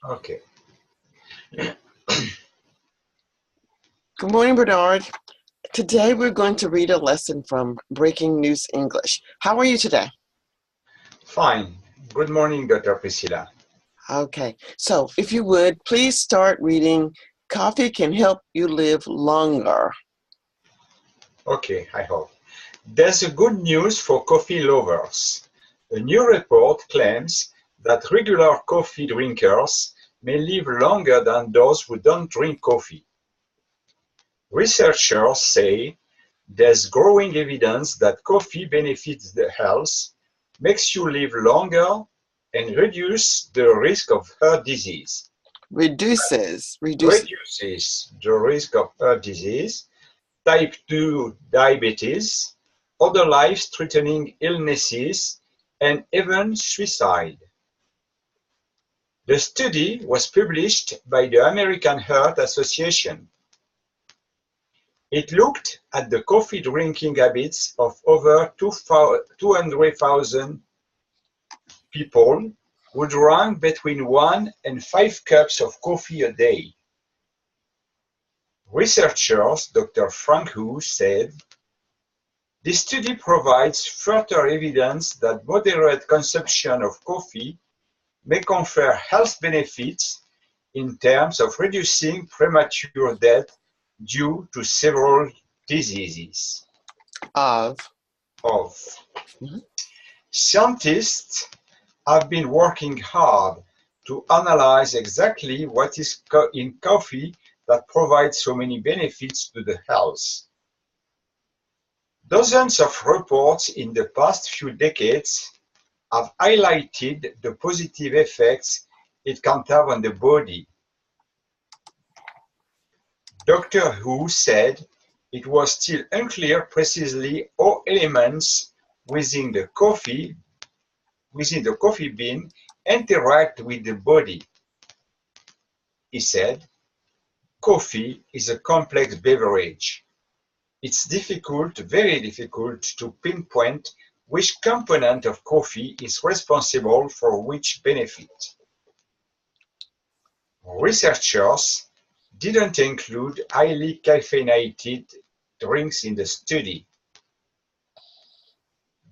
Okay. Good morning, Bernard. Today we're going to read a lesson from Breaking News English. How are you today? Fine. Good morning, Dr. Priscilla. Okay, so if you would, please start reading Coffee Can Help You Live Longer. Okay, I hope. There's a good news for coffee lovers. A new report claims that regular coffee drinkers may live longer than those who don't drink coffee. Researchers say there's growing evidence that coffee benefits the health, makes you live longer, and reduces the risk of heart disease. Reduces. Reduces the risk of heart disease, type 2 diabetes, other life-threatening illnesses, and even suicide. The study was published by the American Heart Association. It looked at the coffee drinking habits of over 200,000 people who drank between 1 and 5 cups of coffee a day. Researchers Dr. Frank Hu said, "This study provides further evidence that moderate consumption of coffee may confer health benefits in terms of reducing premature death due to several diseases." Of. Of Mhm. Scientists have been working hard to analyze exactly what is in coffee that provides so many benefits to the health. Dozens of reports in the past few decades have highlighted the positive effects it can have on the body. Dr. Hu said it was still unclear precisely how elements within the coffee bean interact with the body. He said, "Coffee is a complex beverage. It's difficult, very difficult, to pinpoint which component of coffee is responsible for which benefit." Researchers didn't include highly caffeinated drinks in the study.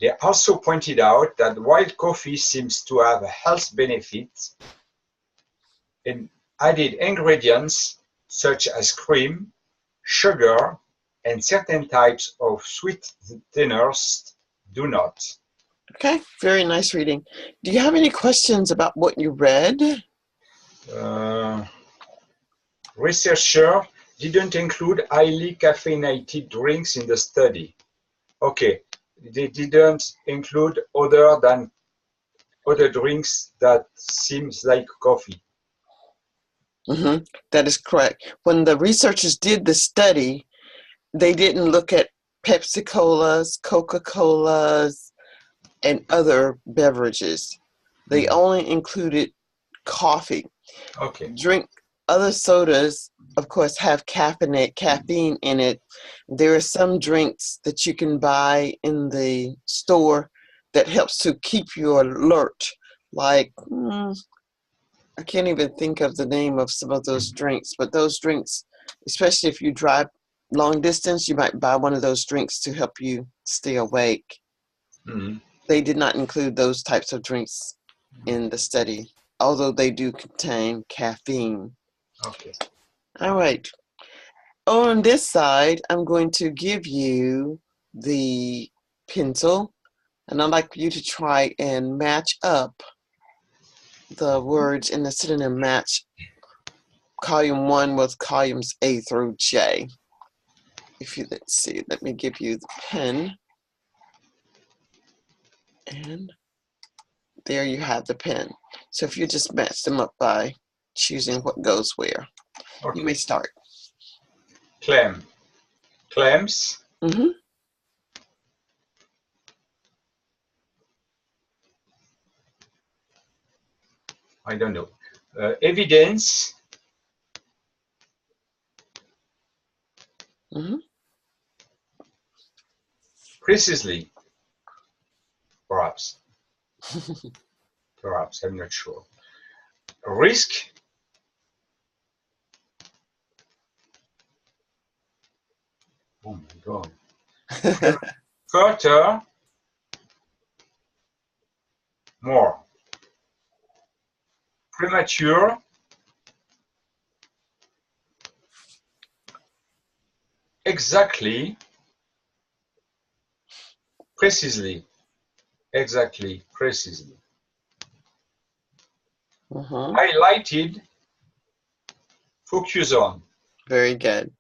They also pointed out that while coffee seems to have health benefits, and added ingredients such as cream, sugar, and certain types of sweeteners do not. Okay, very nice reading. Do you have any questions about what you read? Uh, Researchers didn't include highly caffeinated drinks in the study. Okay, they didn't include other drinks that seems like coffee. That is correct. When the researchers did the study, they didn't look at Pepsi Colas, Coca Colas, and other beverages. They only included coffee. Okay. Drink other sodas, of course, have caffeine in it. There are some drinks that you can buy in the store that helps to keep you alert. Like, I can't even think of the name of some of those drinks, but those drinks, especially if you drive long distance, you might buy one of those drinks to help you stay awake. Mhm. They did not include those types of drinks in the study, although they do contain caffeine. Okay. All right. On this side, I'm going to give you the pencil, and I'd like you to try and match up the words in the synonym match column 1 with columns A through J. Let's see, let me give you the pen, and there you have the pen. So if you just match them up by choosing what goes where, you may Okay. start. Clam. Clams. Mm-hmm. I don't know. Evidence. Mm-hmm. Precisely. Perhaps. Perhaps. I'm not sure. Risk. Oh my God. Further, more. Premature, exactly, precisely, exactly, precisely. Highlighted, focus on. Very good.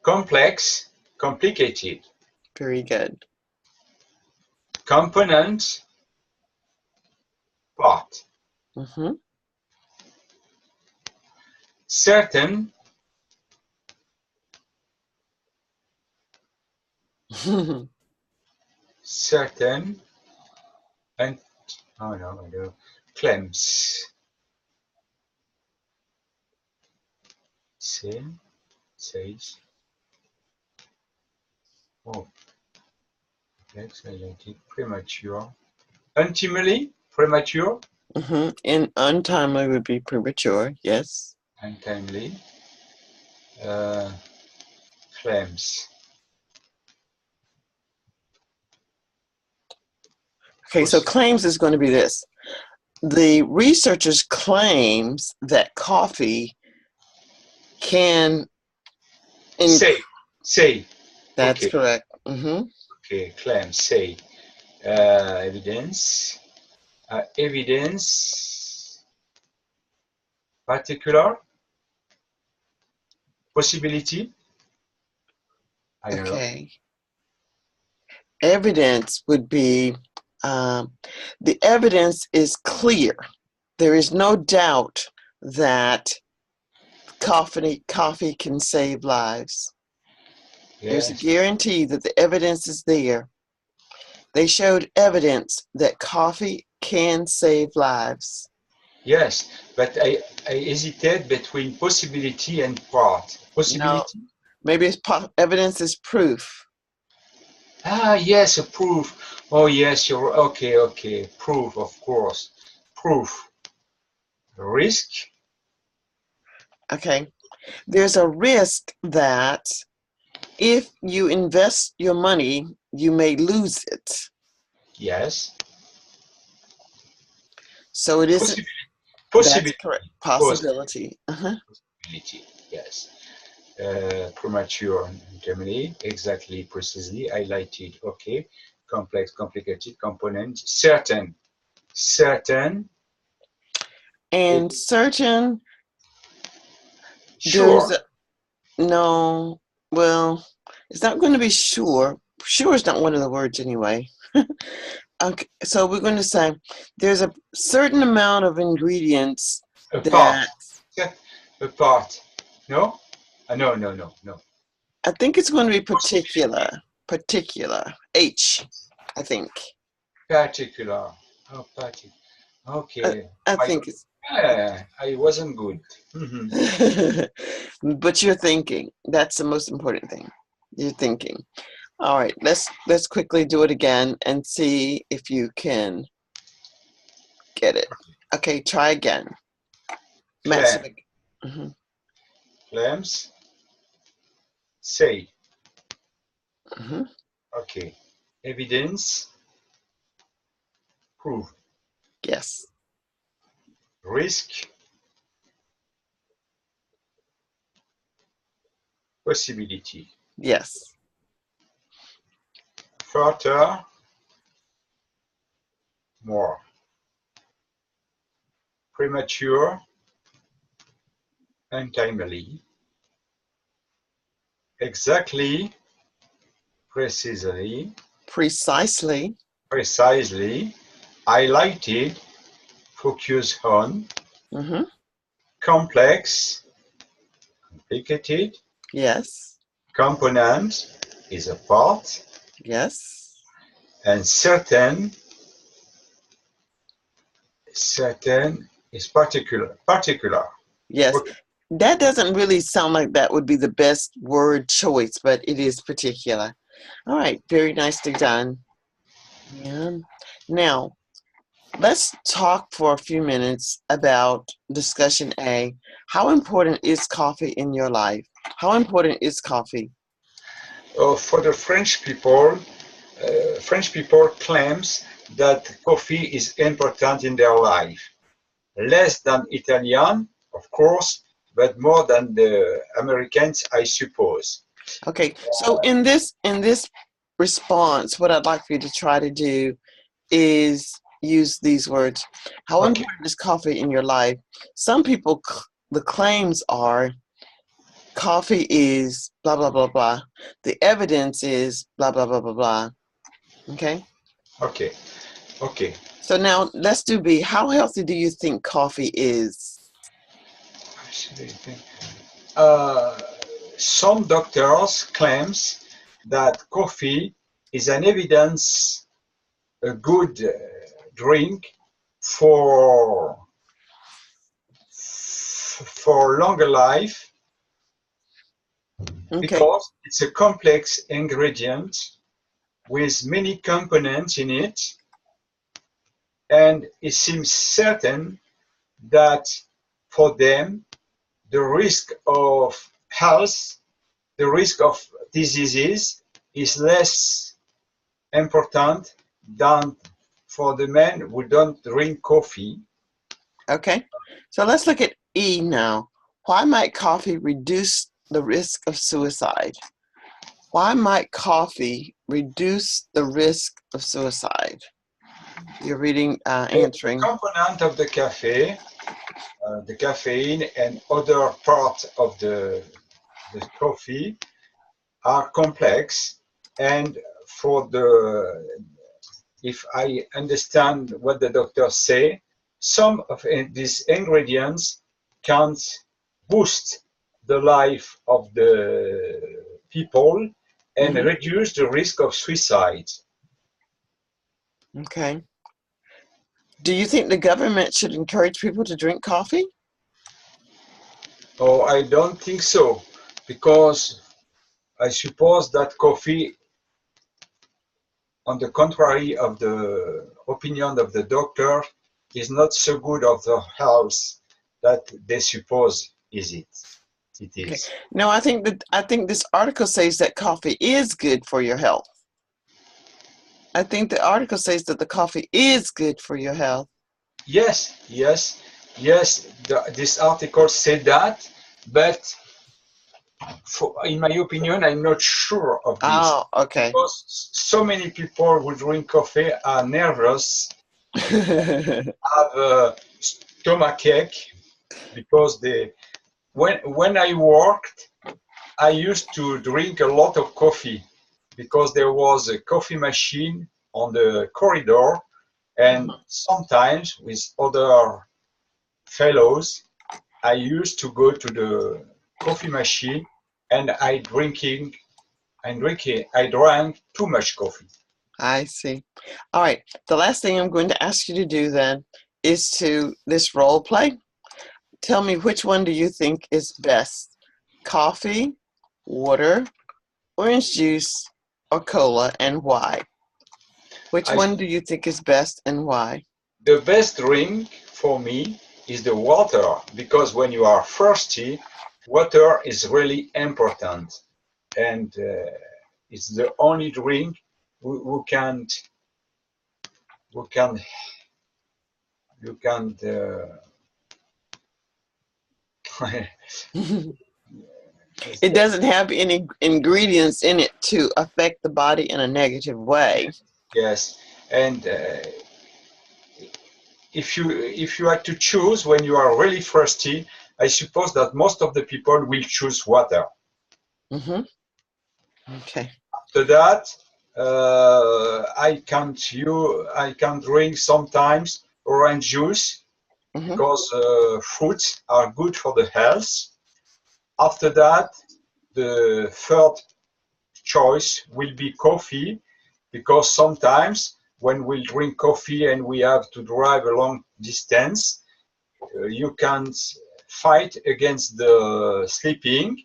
Complex, complicated. Very good. Component, part. Certain, certain, and oh no, I do. Claims. Say, says. Oh, complex, highlighted, premature. Untimely, premature. And untimely would be premature, yes. Untimely. Claims. Okay, so claims is going to be this. The researchers claims that coffee can... Say. That's Okay. correct. Okay, claims, say. Evidence. Evidence. Particular. Possibility. I don't know. Okay. Evidence would be, the evidence is clear. There is no doubt that coffee can save lives. There's a Yes. guarantee that the evidence is there. They showed evidence that coffee can save lives. Yes, but I hesitate between possibility and part. No, Possibility? maybe it's evidence is proof. Ah, yes, a proof. Oh, yes, you're okay, okay. Proof, of course. Proof. Risk? Okay. There's a risk that if you invest your money, you may lose it. Yes. So it isn't. Possibility. That's correct. Possibility. Possibility, yes. Premature, untimely, exactly, precisely, highlighted, okay. Complex, complicated, component, certain. And certain, Sure. no, well, it's not going to be sure. Sure is not one of the words anyway. Okay, so we're going to say there's a certain amount of ingredients Apart. Apart. No? No. I think it's going to be particular. I think. Particular. Oh, particular. Okay. I think it's. I wasn't good. But you're thinking. That's the most important thing. You're thinking. All right, let's quickly do it again and see if you can get it. Okay, try again. Claims. Say. Okay. Evidence. Proof. Yes. Risk. Possibility. Yes. Further. More. Premature. Untimely. Exactly. Precisely. Highlighted. Focus on. Complex. Complicated. Yes. Component is a part. Yes. And certain is particular. Yes. Okay. That doesn't really sound like that would be the best word choice, but it is particular. All right. Very nicely done. Yeah. Now, let's talk for a few minutes about discussion A. How important is coffee in your life? How important is coffee? For the French people claims that coffee is important in their life. Less than Italian, of course, but more than the Americans, I suppose. Okay, so in this response, what I'd like for you to try to do is use these words. How Okay. important is coffee in your life? Some people, the claims are coffee is blah, blah, blah, blah. The evidence is blah, blah, blah, blah, blah. Okay? Okay. Okay. So now let's do B. How healthy do you think coffee is? Uh, some doctors claims that coffee is an evidence a good drink for longer life Okay. because it's a complex ingredient with many components in it, and it seems certain that for them the risk of health, the risk of diseases is less important than for the men who don't drink coffee. Okay. So let's look at E now. Why might coffee reduce the risk of suicide? Why might coffee reduce the risk of suicide? You're reading, The answering. component of the cafe, the caffeine and other parts of the coffee are complex, and for the if I understand what the doctors say, some of these ingredients can boost the life of the people and Mm-hmm. reduce the risk of suicide. Okay. Do you think the government should encourage people to drink coffee? Oh, I don't think so, because I suppose that coffee, on the contrary of the opinion of the doctor, is not so good of the health that they suppose it Okay. is. No, I think this article says that coffee is good for your health. I think the article says that the coffee is good for your health. Yes, yes, yes, this article said that, but in my opinion, I'm not sure of this, Oh, okay. because so many people who drink coffee are nervous, have a stomachache, because when I worked, I used to drink a lot of coffee because there was a coffee machine on the corridor, and sometimes with other fellows, I used to go to the coffee machine and I drank too much coffee. I see. All right. The last thing I'm going to ask you to do then is to this role play. Tell me, which one do you think is best? Coffee, water, orange juice, or cola, and why? Which I, one do you think is best and why? the best drink for me is the water, because when you are thirsty, water is really important, and it's the only drink who can who can you can It doesn't have any ingredients in it to affect the body in a negative way. yes, and if you had to choose when you are really thirsty, I suppose that most of the people will choose water. Mm-hmm. Okay. After that, I can drink sometimes orange juice, Mm-hmm. because fruits are good for the health. After that, the third choice will be coffee, because sometimes when we drink coffee and we have to drive a long distance, you can fight against the sleeping.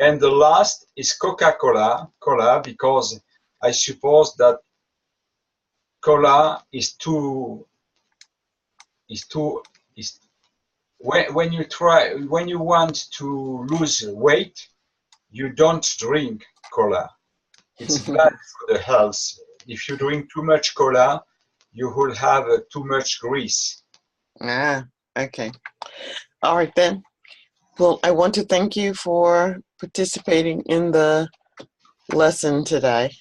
And the last is cola, because I suppose that cola is too is when you want to lose weight, you don't drink cola. It's bad for the health. If you drink too much cola, you will have too much grease. Ah, okay. All right then. Well, I want to thank you for participating in the lesson today.